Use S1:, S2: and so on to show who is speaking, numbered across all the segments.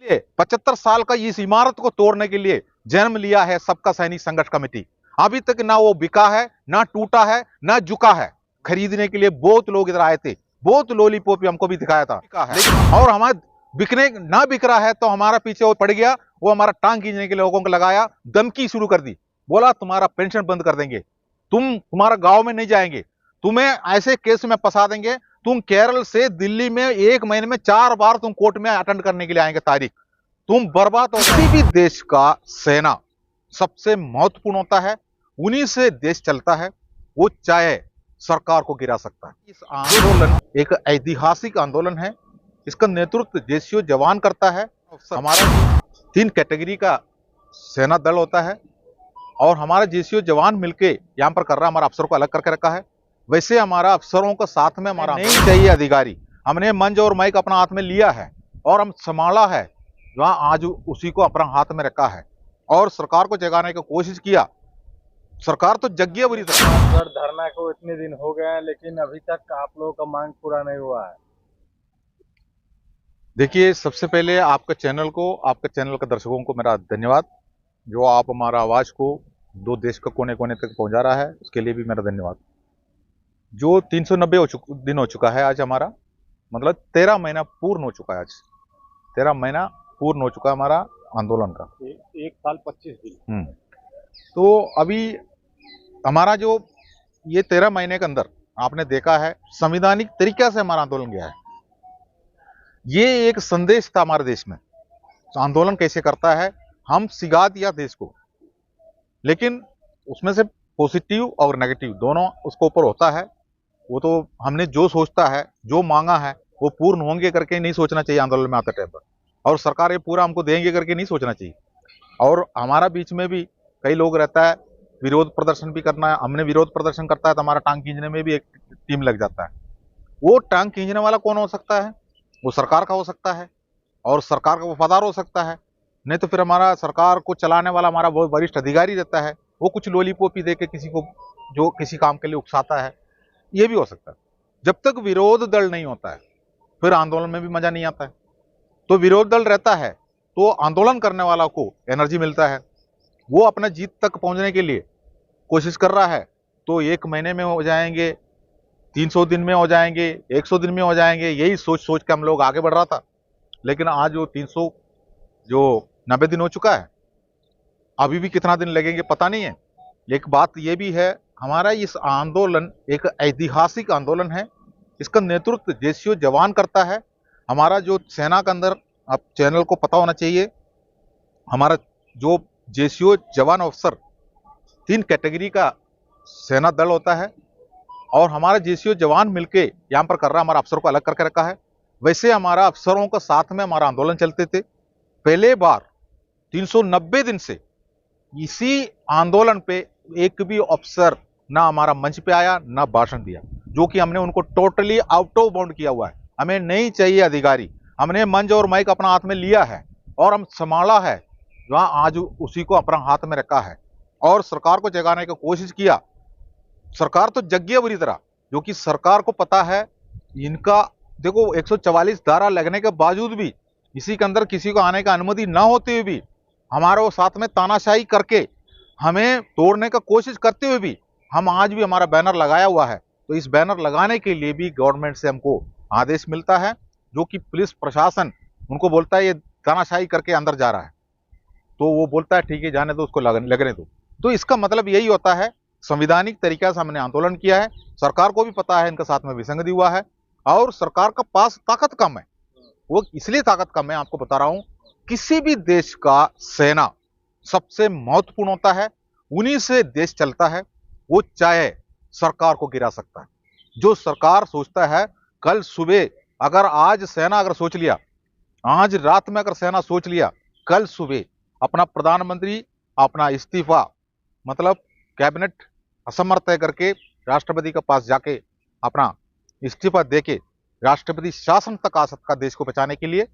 S1: 75 साल का इस इमारत को तोड़ने के लिए जन्म लिया है सबका सैनिक संघर्ष कमेटी। अभी तक ना वो बिका है, ना टूटा है, ना झुका है। खरीदने के लिए बहुत लोग इधर आए थे, बहुत लॉलीपॉप भी हमको भी दिखाया था, और हमारा बिकने ना बिक रहा है तो हमारा पीछे वो पड़ गया। वो हमारा टांग खींचने के लोगों को लगाया, धमकी शुरू कर दी, बोला तुम्हारा पेंशन बंद कर देंगे, तुम्हारा गांव में नहीं जाएंगे, तुम्हें ऐसे केस में फंसा देंगे, तुम केरल से दिल्ली में 1 महीने में 4 बार तुम कोर्ट में अटेंड करने के लिए आएंगे तारीख, तुम बर्बाद हो। किसी भी देश का सेना सबसे महत्वपूर्ण होता है, उन्हीं से देश चलता है, वो चाहे सरकार को गिरा सकता है। इस आंदोलन एक ऐतिहासिक आंदोलन है, इसका नेतृत्व जेसीओ जवान करता है। हमारा 3 कैटेगरी का सेना दल होता है और हमारा जेसीओ जवान मिलके यहाँ पर कर रहा है, हमारा अफसर को अलग करके रखा है। वैसे हमारा अफसरों का साथ में हमारा नहीं चाहिए अधिकारी, हमने मंच और माइक अपना हाथ में लिया है और हम संभाला है, वहां आज उसी को अपना हाथ में रखा है और सरकार को जगाने की कोशिश किया। सरकार तो जग गई बुरी तरह।
S2: सर धरना को इतने दिन हो गए हैं लेकिन अभी तक आप लोगों का मांग पूरा नहीं हुआ है।
S1: देखिए, सबसे पहले आपके चैनल को, आपके चैनल के दर्शकों को मेरा धन्यवाद, जो आप हमारा आवाज को दो देश के कोने कोने तक पहुंचा रहा है, उसके लिए भी मेरा धन्यवाद। जो 390 दिन हो चुका है आज हमारा, मतलब 13 महीना पूर्ण हो चुका है। आज 13 महीना पूर्ण हो चुका है हमारा आंदोलन का।
S2: 1 साल 25 दिन।
S1: तो अभी हमारा जो ये 13 महीने के अंदर आपने देखा है, संवैधानिक तरीके से हमारा आंदोलन गया है। ये एक संदेश था हमारे देश में, तो आंदोलन कैसे करता है, हम सिखा दिया देश को, लेकिन उसमें से पॉजिटिव और नेगेटिव दोनों उसके ऊपर होता है। वो तो हमने जो सोचता है, जो मांगा है, वो पूर्ण होंगे करके नहीं सोचना चाहिए आंदोलन में आते टाइम पर, और सरकार ये पूरा हमको देंगे करके नहीं सोचना चाहिए। और हमारा बीच में भी कई लोग रहता है, विरोध प्रदर्शन भी करना है, हमने विरोध प्रदर्शन करता है तो हमारा टांग खींचने में भी एक टीम लग जाता है। वो टांग खींचने वाला कौन हो सकता है? वो सरकार का हो सकता है और सरकार का वफादार हो सकता है, नहीं तो फिर हमारा सरकार को चलाने वाला हमारा बहुत वरिष्ठ अधिकारी रहता है, वो कुछ लॉलीपॉप दे के किसी को जो किसी काम के लिए उकसाता है, ये भी हो सकता है। जब तक विरोध दल नहीं होता है फिर आंदोलन में भी मजा नहीं आता है। तो विरोध दल रहता है तो आंदोलन करने वाला को एनर्जी मिलता है, वो अपना जीत तक पहुंचने के लिए कोशिश कर रहा है। तो 1 महीने में हो जाएंगे, 300 दिन में हो जाएंगे, 100 दिन में हो जाएंगे, यही सोच सोच के हम लोग आगे बढ़ रहा था। लेकिन आज वो 390 दिन हो चुका है, अभी भी कितना दिन लगेंगे पता नहीं है। एक बात ये भी है, हमारा इस आंदोलन एक ऐतिहासिक आंदोलन है, इसका नेतृत्व जेसीओ जवान करता है। हमारा जो सेना के अंदर, आप चैनल को पता होना चाहिए, हमारा जो जेसीओ जवान अफसर 3 कैटेगरी का सेना दल होता है और हमारा जेसीओ जवान मिलके यहाँ पर कर रहा है, हमारा अफसर को अलग करके रखा है। वैसे हमारा अफसरों का साथ में हमारा आंदोलन चलते थे। पहले बार 390 दिन से इसी आंदोलन पे एक भी अफसर ना हमारा मंच पे आया, ना भाषण दिया, जो कि हमने उनको टोटली आउट ऑफ बाउंड किया हुआ है। हमें नहीं चाहिए अधिकारी, हमने मंच और माइक अपना हाथ में लिया है और हम संभाला है, वहां आज उसी को अपना हाथ में रखा है और सरकार को जगाने की कोशिश किया। सरकार तो जग गई बुरी तरह, जो कि सरकार को पता है इनका, देखो 144 धारा लगने के बावजूद भी, इसी के अंदर किसी को आने का अनुमति ना होते हुए भी, हमारे वो साथ में तानाशाही करके हमें तोड़ने का कोशिश करते हुए भी, हम आज भी हमारा बैनर लगाया हुआ है। तो इस बैनर लगाने के लिए भी गवर्नमेंट से हमको आदेश मिलता है, जो कि पुलिस प्रशासन उनको बोलता है ये तानाशाही करके अंदर जा रहा है, तो वो बोलता है ठीक है जाने दो, उसको लगने दो। तो इसका मतलब यही होता है, संवैधानिक तरीका से हमने आंदोलन किया है। सरकार को भी पता है इनके साथ में विसंगति हुआ है और सरकार का पास ताकत कम है। वो इसलिए ताकत कम है, आपको बता रहा हूं, किसी भी देश का सेना सबसे महत्वपूर्ण होता है, उन्हीं से देश चलता है, वो चाहे सरकार को गिरा सकता है। जो सरकार सोचता है कल सुबह, अगर आज सेना अगर सोच लिया, आज रात में अगर सेना सोच लिया, कल सुबह अपना प्रधानमंत्री अपना इस्तीफा, मतलब कैबिनेट असमर्थ है करके राष्ट्रपति के पास जाके अपना इस्तीफा देके राष्ट्रपति शासन तक आ सकता देश को बचाने के लिए,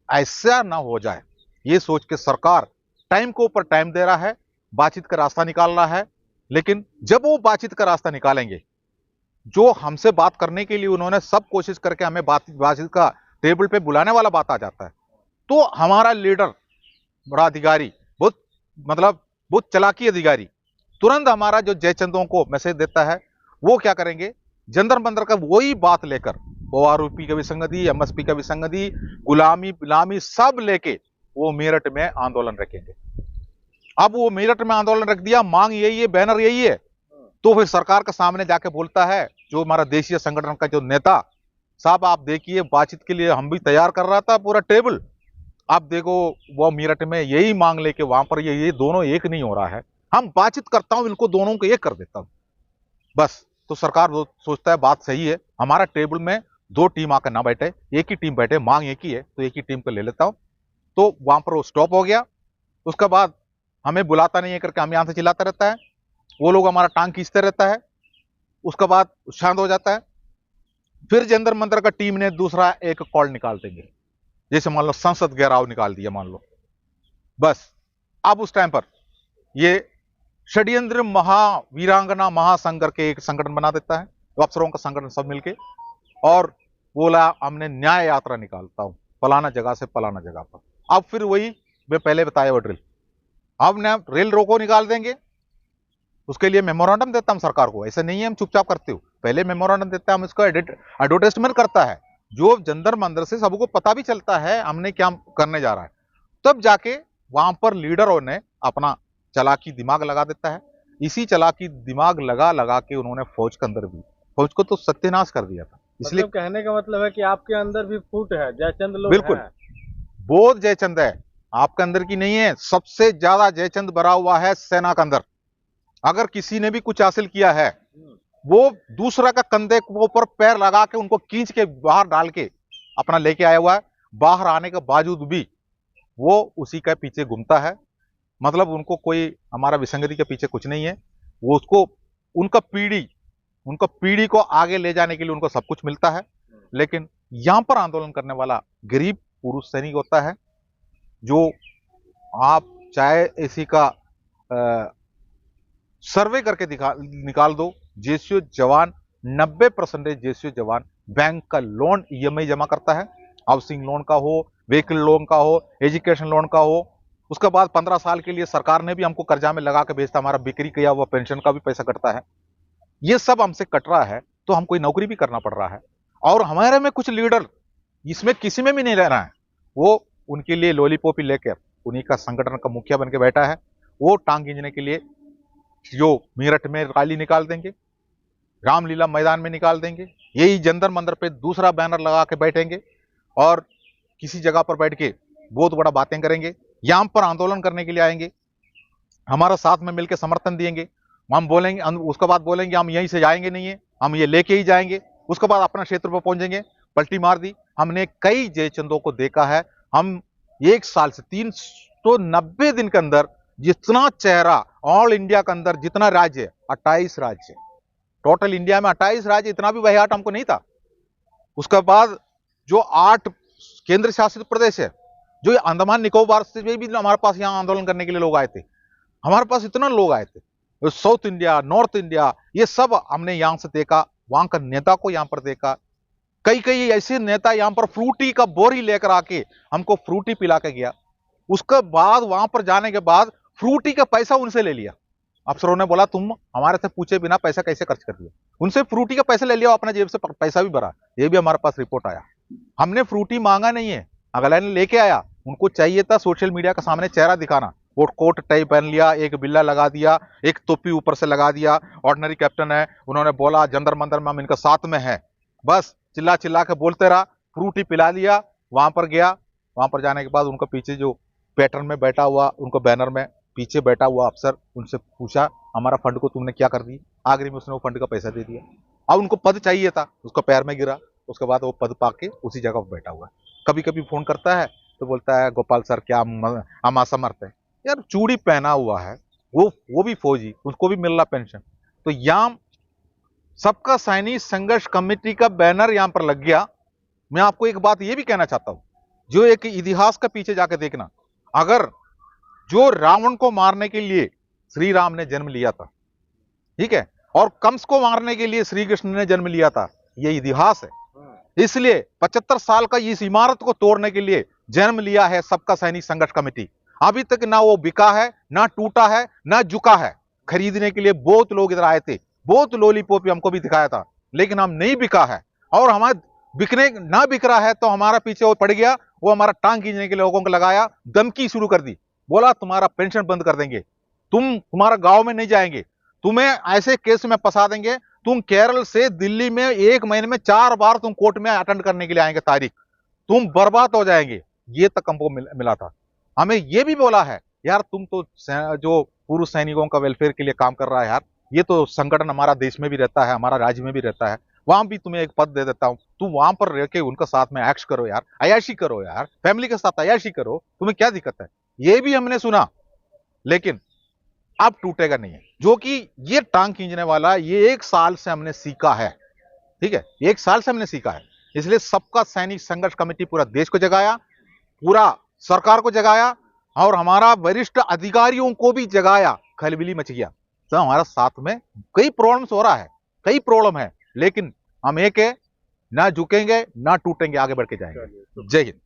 S1: ऐसा ना हो जाए ये सोच के सरकार टाइम को ऊपर टाइम दे रहा है, बातचीत का रास्ता निकाल रहा है। लेकिन जब वो बातचीत का रास्ता निकालेंगे, जो हमसे बात करने के लिए उन्होंने सब कोशिश करके हमें बातचीत का टेबल पे बुलाने वाला बात आ जाता है, तो हमारा लीडर, बड़ा अधिकारी, बहुत मतलब बहुत चालाकी अधिकारी, तुरंत हमारा जो जयचंदों को मैसेज देता है, वो क्या करेंगे, जंतर मंतर का वही बात लेकर, ओआरओपी का विसंगति, एमएसपी का विसंगति, गुलामी गुलामी सब लेके वो मेरठ में आंदोलन रखेंगे। अब वो मेरठ में आंदोलन रख दिया, मांग यही है, बैनर यही है, तो फिर सरकार के सामने जाके बोलता है जो हमारा देशीय संगठन का जो नेता, साहब आप देखिए बातचीत के लिए हम भी तैयार कर रहा था पूरा टेबल, आप देखो वो मेरठ में यही मांग लेके वहां पर ये दोनों एक नहीं हो रहा है, हम बातचीत करता हूं, इनको दोनों को एक कर देता हूं बस। तो सरकार सोचता है बात सही है, हमारा टेबल में दो टीम आकर ना बैठे, एक ही टीम बैठे, मांग एक ही है तो एक ही टीम को ले लेता हूं। तो वहां पर वो स्टॉप हो गया। उसके बाद हमें बुलाता नहीं है करके हम यहां से चिल्लाता रहता है, वो लोग हमारा टांग खींचते रहता है, उसके बाद शांत हो जाता है। फिर जंतर मंतर का टीम ने दूसरा एक कॉल निकाल देंगे, जैसे मान लो संसद घेराव निकाल दिया मान लो, बस। अब उस टाइम पर ये षड्यंत्र महावीरांगना महासंघ करके एक संगठन बना देता है, अफसरों का संगठन सब मिलके, और बोला हमने न्याय यात्रा निकालता हूं फलाना जगह से फलाना जगह पर। अब फिर वही मैं पहले बताया वो ड्रिल, अब ना रेल रोको निकाल देंगे, उसके लिए मेमोरेंडम देता हम सरकार को, ऐसा नहीं है हम चुपचाप करते हो, पहले मेमोरेंडम देता है, हम इसका एडवर्टाइजमेंट करता है, जो जंतर मंतर से सबको पता भी चलता है हमने क्या करने जा रहा है। तब जाके वहां पर लीडरों ने अपना चालाकी दिमाग लगा देता है। इसी चालाकी दिमाग लगा लगा के उन्होंने फौज के अंदर भी, फौज को तो सत्यानाश कर दिया था। इसलिए
S2: मतलब कहने का मतलब है कि आपके अंदर भी फूट है, जयचंद लोग
S1: बिल्कुल
S2: हैं।
S1: बहुत जयचंद है, आपके अंदर की नहीं है, सबसे ज्यादा जयचंद भरा हुआ है सेना के अंदर। अगर किसी ने भी कुछ हासिल किया है, वो दूसरा का कंधे के ऊपर पैर लगा के उनको खींच के बाहर डाल के अपना लेके आया हुआ है। बाहर आने के बावजूद भी वो उसी के पीछे घूमता है, मतलब उनको कोई हमारा विसंगति के पीछे कुछ नहीं है, वो उसको उनका पीढ़ी को आगे ले जाने के लिए उनको सब कुछ मिलता है। लेकिन यहां पर आंदोलन करने वाला गरीब पुरुष सैनिक होता है, जो आप चाहे इसी का सर्वे करके निकाल दो, जेसीओ जवान 90% जेसीओ जवान बैंक का लोन ईएमआई जमा करता है, हाउसिंग लोन का हो, व्हीकल लोन का हो, एजुकेशन लोन का हो। उसके बाद 15 साल के लिए सरकार ने भी हमको कर्जा में लगा के भेजता, हमारा बिक्री किया हुआ पेंशन का भी पैसा कटता है। ये सब हमसे कट रहा है तो हमको नौकरी भी करना पड़ रहा है, और हमारे में कुछ लीडर इसमें किसी में भी नहीं रहना है, वो उनके लिए लॉलीपॉप ही लेकर उन्हीं का संगठन का मुखिया बन के बैठा है। वो टांग खींचने के लिए जो मेरठ में रैली निकाल देंगे, रामलीला मैदान में निकाल देंगे, यही जंतर मंतर पे दूसरा बैनर लगा के बैठेंगे और किसी जगह पर बैठ के बहुत बड़ा बातें करेंगे, यहां पर आंदोलन करने के लिए आएंगे, हमारा साथ में मिलकर समर्थन देंगे, हम बोलेंगे, उसके बाद बोलेंगे हम यहीं से जाएंगे नहीं है, हम ये लेके ही जाएंगे। उसके बाद अपना क्षेत्र पर पहुंचेंगे, पलटी मार दी। हमने कई जयचंदों को देखा है, हम एक साल से 390 दिन के अंदर जितना चेहरा ऑल इंडिया के अंदर जितना राज्य है, 28 राज्य टोटल इंडिया में, 28 राज्य, इतना भी बहियाट हमको नहीं था। उसके बाद जो 8 केंद्र शासित प्रदेश है, जो अंडमान निकोबार से भी हमारे पास यहाँ आंदोलन करने के लिए लोग आए थे, हमारे पास इतना लोग आए थे, साउथ इंडिया, नॉर्थ इंडिया, ये सब हमने यहां से देखा, वहां का नेता को यहां पर देखा। कई कई ऐसे नेता यहां पर फ्रूटी का बोरी लेकर आके हमको फ्रूटी पिला के गया। उसके बाद वहां पर जाने के बाद फ्रूटी का पैसा उनसे ले लिया, अफसरों ने बोला तुम हमारे से पूछे बिना पैसा कैसे खर्च कर दिया, उनसे फ्रूटी का पैसा ले लिया, अपना जेब से पैसा भी भरा, ये भी हमारे पास रिपोर्ट आया। हमने फ्रूटी मांगा नहीं है, अगला ने लेके आया, उनको चाहिए था सोशल मीडिया के सामने चेहरा दिखाना, वो कोट टाई पहन लिया, एक बिल्ला लगा दिया, एक टोपी ऊपर से लगा दिया, ऑर्डिनरी कैप्टन है, उन्होंने बोला जंतर मंतर में हम इनका साथ में है, बस चिल्ला चिल्ला के बोलते रहा, फ्रूटी पिला दिया। वहां पर गया, वहां पर जाने के बाद उनका पीछे जो पैटर्न में बैठा हुआ, उनको बैनर में पीछे बैठा हुआ अफसर, उनसे पूछा हमारा फंड को तुमने क्या कर दी, आखिरी में उसने वो फंड का पैसा दे दिया। अब उनको पद चाहिए था, उसका पैर में गिरा, उसके बाद वो पद पाके उसी जगह पर बैठा हुआ है। कभी कभी फोन करता है तो बोलता है गोपाल सर क्या हम असमर्थ है, यार चूड़ी पहना हुआ है, वो भी फौजी, उसको भी मिल रहा पेंशन। तो यहां सबका सैनिक संघर्ष कमेटी का बैनर यहां पर लग गया। मैं आपको एक बात ये भी कहना चाहता हूं, जो एक इतिहास का पीछे जाकर देखना, अगर जो रावण को मारने के लिए श्री राम ने जन्म लिया था, ठीक है, और कंस को मारने के लिए श्री कृष्ण ने जन्म लिया था, ये इतिहास है। इसलिए 75 साल का इस इमारत को तोड़ने के लिए जन्म लिया है सबका सैनिक संघर्ष कमेटी। अभी तक ना वो बिका है, ना टूटा है, ना झुका है। खरीदने के लिए बहुत लोग इधर आए थे, बहुत लॉलीपॉप हमको भी दिखाया था, लेकिन हम नहीं बिका है। और हमारा बिकने ना बिक रहा है तो हमारा पीछे वो पड़ गया, वो हमारा टांग खींचने के लोगों को लगाया, धमकी शुरू कर दी, बोला तुम्हारा पेंशन बंद कर देंगे, तुम्हारा गांव में नहीं जाएंगे, तुम्हें ऐसे केस में फंसा देंगे, तुम केरल से दिल्ली में 1 महीने में 4 बार तुम कोर्ट में अटेंड करने के लिए आएंगे तारीख, तुम बर्बाद हो जाएंगे। ये तक हमको मिला था। हमें ये भी बोला है यार तुम तो जो पूर्व सैनिकों का वेलफेयर के लिए काम कर रहा है यार, ये तो संगठन हमारा देश में भी रहता है, हमारा राज्य में भी रहता है, वहां भी तुम्हें एक पद दे देता हूं, तुम वहां पर रह के उनका साथ में ऐश करो यार, अयाशी करो यार, फैमिली के साथ अयाशी करो, तुम्हें क्या दिक्कत है। ये भी हमने सुना, लेकिन अब टूटेगा नहीं है। जो कि ये टांग खींचने वाला ये 1 साल से हमने सीखा है, ठीक है, 1 साल से हमने सीखा है। इसलिए सबका सैनिक संघर्ष कमेटी पूरा देश को जगाया, पूरा सरकार को जगाया, और हमारा वरिष्ठ अधिकारियों को भी जगाया, खलबली मच गया। तो हमारा साथ में कई प्रॉब्लम्स हो रहा है, कई प्रॉब्लम है, लेकिन हम एक है, ना झुकेंगे ना टूटेंगे, आगे बढ़ के जाएंगे। जय हिंद।